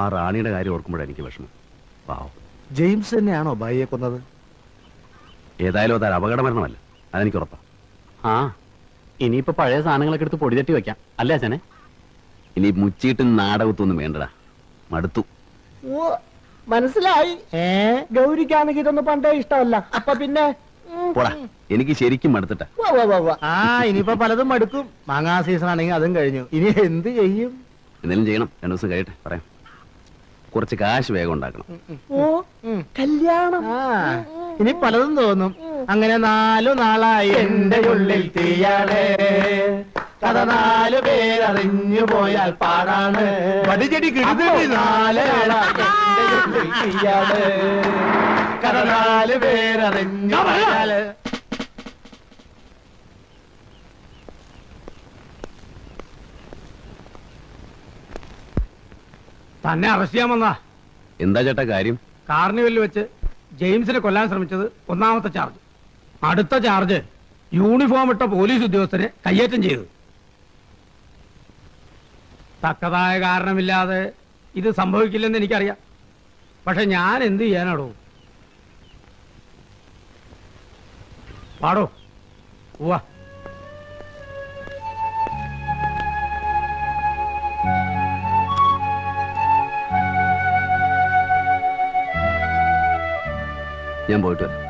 ആ റാണിയുടെ കാര്യം ഓർക്കുമ്പോഴാണ് എനിക്ക് വിഷമം. പാവം. ജെയിംസ് തന്നെയാണോ ബായിയെ കൊന്നത്? ഏതായാലും അതൊരു അപകട മരണമല്ല, അതെനിക്ക് ഉറപ്പാ. ആ, ഇനിയിപ്പോ പഴയ സാധനങ്ങളൊക്കെ എടുത്ത് പൊടി തട്ടി വെക്കാം അല്ലേ അച്ഛനെ? ഇനി മുച്ചിട്ടും നാടകത്തൊന്നും വേണ്ടടാ, മടുത്തു. മനസ്സിലായി. ഗൗരിക്കാണെങ്കിൽ ഇതൊന്നും പണ്ടേ ഇഷ്ടമല്ല. അപ്പൊ പിന്നെ പോടാ, എനിക്ക് ശരിക്കും മടുത്തിട്ടാ. ആ, ഇനിയിപ്പോ പലതും മടുക്കും. മാങ്ങാ സീസൺ ആണെങ്കിൽ അതും കഴിഞ്ഞു. ഇനി എന്ത് ചെയ്യും? എന്തെങ്കിലും ചെയ്യണം. 2 ദിവസം കഴിയട്ടെ, പറയാം. കുറച്ച് കാശ് വേഗം ഉണ്ടാക്കണം. കല്യാണം. ഇനി പലതും തോന്നും. അങ്ങനെ 4 നാളായി എന്റെ ഉള്ളിൽ തീയാണ്. കഥ 4 പേരറിഞ്ഞു പോയാൽ പാടാണ്. വടിചെടി കിടുതടി 4 നാളായി എന്റെ ഉള്ളിൽ തീയാണ്. കഥ 4 പേരറിഞ്ഞു പോയാൽ. തന്നെ അറസ്റ്റ് ചെയ്യാൻ വന്നാ. എന്താ ചേട്ടാ കാര്യം? കാർണിവലിൽ വെച്ച് ജെയിംസിനെ കൊല്ലാൻ ശ്രമിച്ചത് 1ാമത്തെ ചാർജ്. അടുത്ത ചാർജ് യൂണിഫോം ഇട്ട പോലീസ് ഉദ്യോഗസ്ഥനെ കയ്യേറ്റം ചെയ്തു. തക്കതായ കാരണമില്ലാതെ ഇത് സംഭവിക്കില്ലെന്ന് എനിക്കറിയാം. പക്ഷെ ഞാൻ എന്ത് ചെയ്യാനാടോ? പാടോ. ഉവ്വ. ഞാൻ പോയിട്ട് വരാം.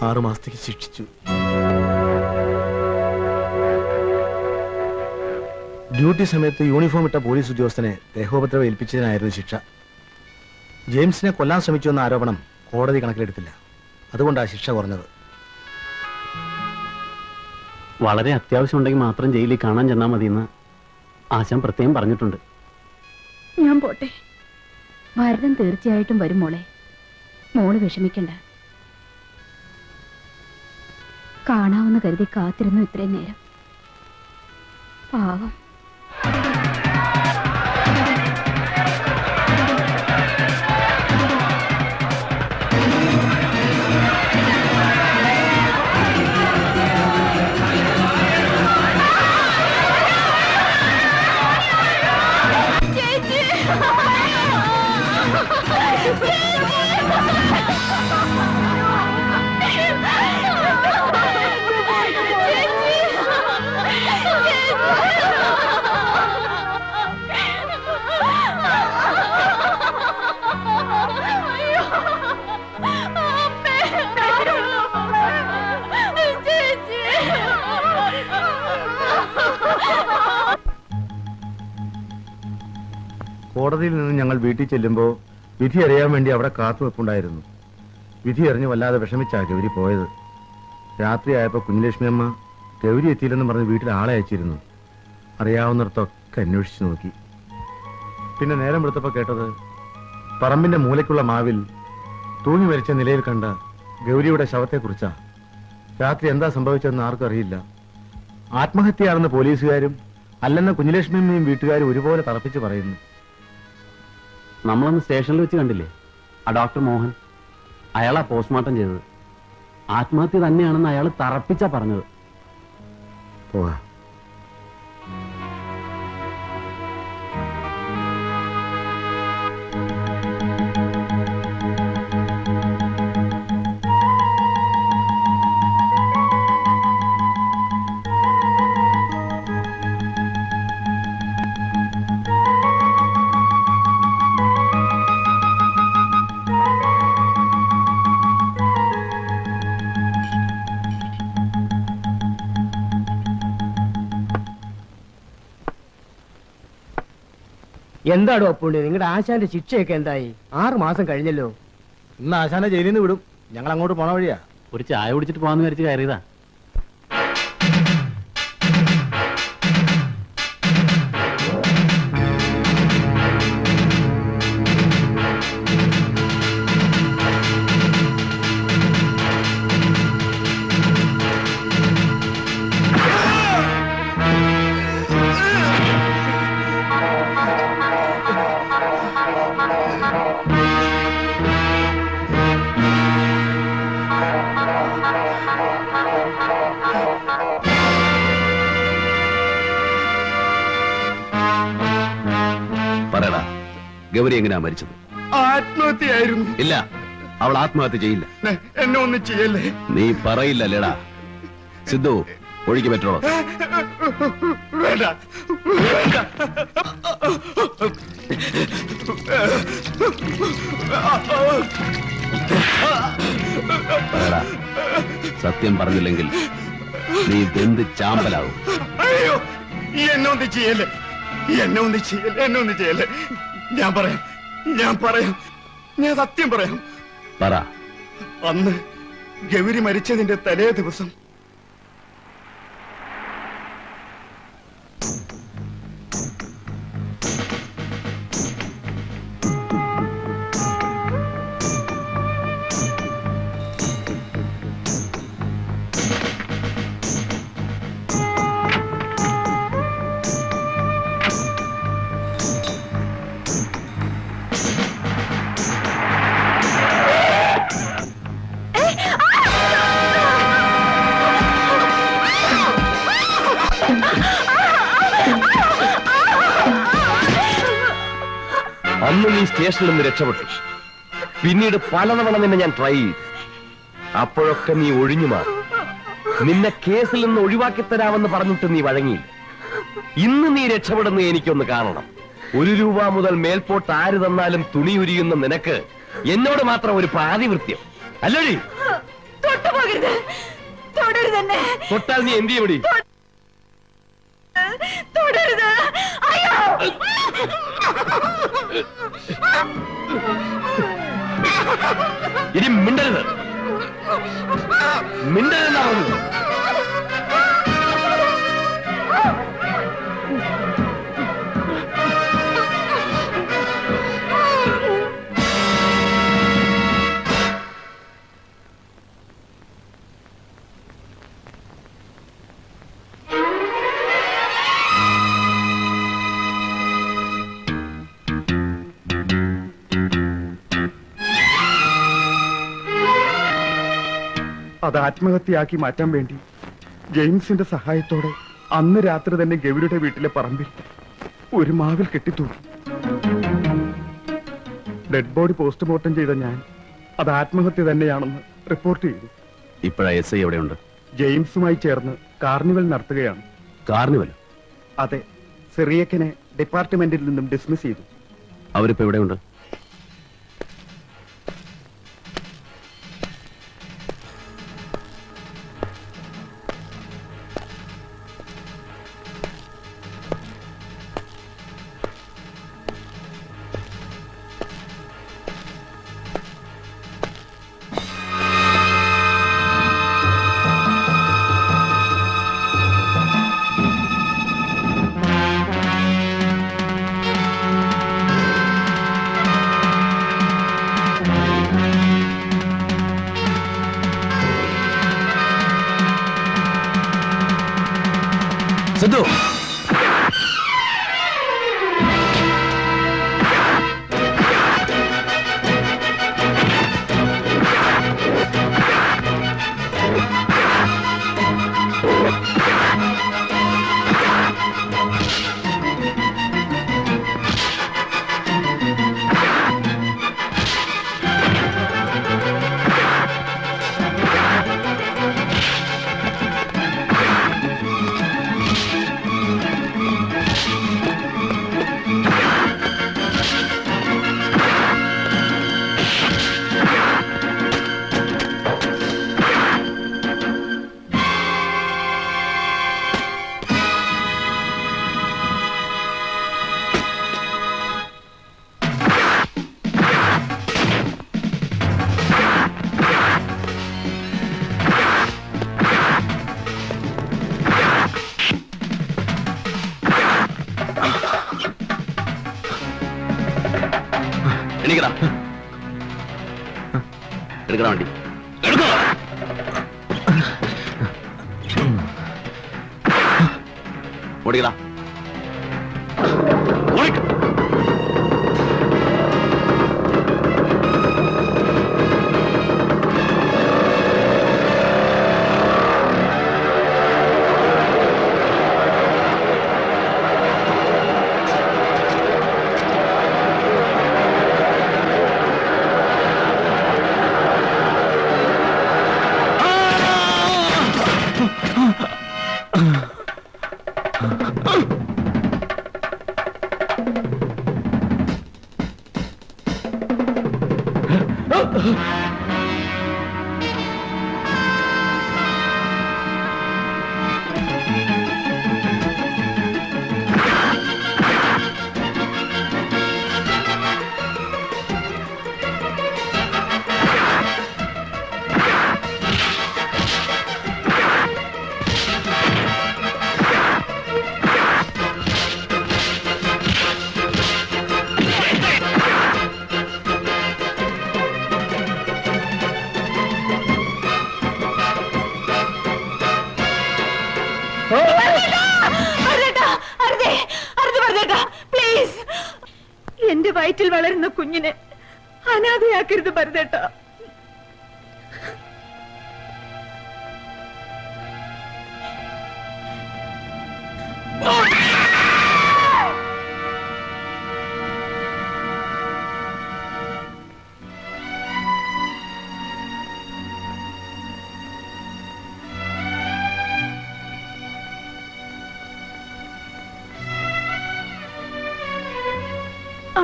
ആറ് മാസത്തേക്ക് ശിക്ഷിച്ചു. ഡ്യൂട്ടി സമയത്ത് യൂണിഫോം ഇട്ട പോലീസ് ഉദ്യോഗസ്ഥനെ ദേഹോപദ്രവം ഏൽപ്പിച്ചതിനായിരുന്നു ശിക്ഷ. ജെയിംസിനെ കൊല്ലാൻ ശ്രമിച്ചു എന്ന ആരോപണം കോടതി കണക്കിലെടുത്തില്ല. അതുകൊണ്ടാണ് ശിക്ഷ കുറഞ്ഞത്. വളരെ അത്യാവശ്യം ഉണ്ടെങ്കിൽ മാത്രം ജയിലിൽ കാണാൻ ചെന്നാൽ മതിയെന്ന് ആശാൻ പ്രത്യേകം പറഞ്ഞിട്ടുണ്ട്. ഞാൻ പോട്ടെ. ഭരതൻ തീർച്ചയായിട്ടും വരും മോളെ. മോള് വിഷമിക്കണ്ട. കാണാമെന്ന് കരുതി കാത്തിരുന്നു ഇത്രയും നേരം. പാവം. കോടതിയിൽ നിന്ന് ഞങ്ങൾ വീട്ടിൽ ചെല്ലുമ്പോൾ വിധി അറിയാൻ വേണ്ടി അവിടെ കാത്തുവെപ്പുണ്ടായിരുന്നു. വിധി അറിഞ്ഞ് വല്ലാതെ വിഷമിച്ചാ ഗൗരി പോയത്. രാത്രിയായപ്പോൾ കുഞ്ഞുലക്ഷ്മി അമ്മ ഗൗരി എത്തിയില്ലെന്ന് പറഞ്ഞ് വീട്ടിൽ ആളെ അയച്ചിരുന്നു. അറിയാവുന്നിടത്തൊക്കെ അന്വേഷിച്ചു നോക്കി. പിന്നെ നേരം വെളുത്തപ്പോൾ കേട്ടത് പറമ്പിന്റെ മൂലയ്ക്കുള്ള മാവിൽ തൂങ്ങി മരിച്ച നിലയിൽ കണ്ട ഗൗരിയുടെ ശവത്തെക്കുറിച്ചാ. രാത്രി എന്താ സംഭവിച്ചതെന്ന് ആർക്കും അറിയില്ല. ആത്മഹത്യയാണെന്ന് പോലീസുകാരും അല്ലെന്ന കുഞ്ഞുലക്ഷ്മിയമ്മയും വീട്ടുകാരും ഒരുപോലെ തറപ്പിച്ച് പറയുന്നു. നമ്മളന്ന് സ്റ്റേഷനിൽ വെച്ച് കണ്ടില്ലേ ആ ഡോക്ടർ മോഹൻ? അയാളാ പോസ്റ്റ്മോർട്ടം ചെയ്തത്. ആത്മഹത്യ തന്നെയാണെന്ന് അയാൾ തറപ്പിച്ചാ പറഞ്ഞത്. പോകാം. എന്താടോ അപ്പുണ്ണി, നിങ്ങളുടെ ആശാന്റെ ശിക്ഷയൊക്കെ എന്തായി? 6 മാസം കഴിഞ്ഞല്ലോ. ഇന്ന് ആശാനെ ജയിലിൽ നിന്ന് വിടും. ഞങ്ങൾ അങ്ങോട്ട് പോണ വഴിയാ. ഒരു ചായ കുടിച്ചിട്ട് പോകാന്ന് വിചാരിച്ച് കയറിയതാ. ഗൗരി എങ്ങനെയാ മരിച്ചത്? ആത്മഹത്യയായിരുന്നു. ഇല്ല, അവൾ ആത്മഹത്യ ചെയ്യില്ല. എന്നെ ഒന്നും ചെയ്യല്ലേ. നീ പറയില്ലല്ലേടാ. സിദ്ധു, ഒഴുക്കി പറ്റോളൂ. വേണ്ട, വേണ്ട. പറയടാ, സത്യം പറഞ്ഞില്ലെങ്കിൽ നീ വെന്ത് ചാമ്പലാവും. അയ്യോ, എന്നെ ഒന്നും ചെയ്യല്ലേ, എന്നെ ഒന്നും ചെയ്യല്ലേ, എന്നെ ഒന്നും ചെയ്യല്ലേ. ഞാൻ പറയാം, ഞാൻ സത്യം പറയാം. പറ. അന്ന് ഗൗരി മരിച്ചതിന്റെ തലേ ദിവസം അന്ന് നീ സ്റ്റേഷനിൽ നിന്ന് രക്ഷപ്പെട്ടു. പിന്നീട് പലതവണ നിന്നെ ഞാൻ ട്രൈ ചെയ്തു. അപ്പോഴൊക്കെ നീ ഒഴിഞ്ഞു മാറി. നിന്നെ കേസിൽ നിന്ന് ഒഴിവാക്കി തരാമെന്ന് പറഞ്ഞിട്ട് നീ വഴങ്ങിയില്ല. ഇന്ന് നീ രക്ഷപ്പെടുന്ന എനിക്കൊന്ന് കാണണം. 1 രൂപ മുതൽ മേൽപോട്ട് ആര് തന്നാലും തുണി ഉരിയുന്ന നിനക്ക് എന്നോട് മാത്രം ഒരു പാതിവൃത്യം അല്ലോടി? തൊട്ടാൽ നീ എന്ത് ചെയ്യടി? ഇനി മിണ്ടരുത്, മിണ്ടരുതെന്നാ പറഞ്ഞത്. അത് ആത്മഹത്യയാക്കി മാറ്റാൻ വേണ്ടി ജെയിംസിന്റെ സഹായത്തോടെ അന്ന് രാത്രി തന്നെ ഗൗരിയുടെ വീട്ടിലെ പറമ്പിൽ ഒരു മാവിൽ കെട്ടിത്തൂക്കി. ഡെഡ് ബോഡി പോസ്റ്റ്മോർട്ടം ചെയ്ത ഞാൻ അത് ആത്മഹത്യ തന്നെയാണെന്ന് റിപ്പോർട്ട് ചെയ്തു. ഇപ്പോഴാ SI എവിടെയുണ്ട്? ജെയിംസുമായി ചേർന്ന് കാർണിവൽ നടത്തുകയാണ്. കാർണിവൽ? അതെ, സിറിയക്കിനെ ഡിപ്പാർട്ട്മെന്റിൽ നിന്നും ഡിസ്മിസ് ചെയ്തു. അവരിപ്പോ എവിടെയുണ്ട്? സിദ്ധു, എണീക്കടാ, എടുക്കടാ വണ്ടി, എടുക്കോ. ഓടിക്കടാ, ഓടിക്ക. എന്റെ വയറ്റിൽ വളരുന്ന കുഞ്ഞിനെ അനാഥയാക്കരുത് ഭരതേട്ട.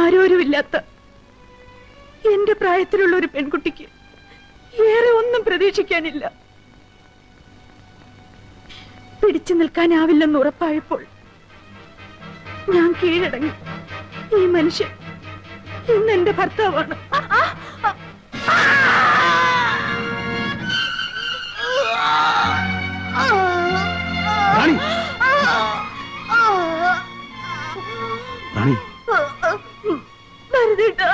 ആരോരുമില്ലാത്ത എന്റെ പ്രായത്തിലുള്ള ഒരു പെൺകുട്ടിക്ക് ഏറെ ഒന്നും പ്രതീക്ഷിക്കാനില്ല. പിടിച്ചു നിൽക്കാനാവില്ലെന്ന് ഉറപ്പായപ്പോൾ ഞാൻ കീഴടങ്ങി. ഈ മനുഷ്യൻ ഇന്ന് എന്റെ ഭർത്താവാണ്. റാണി, ഭരതേട്ടാ,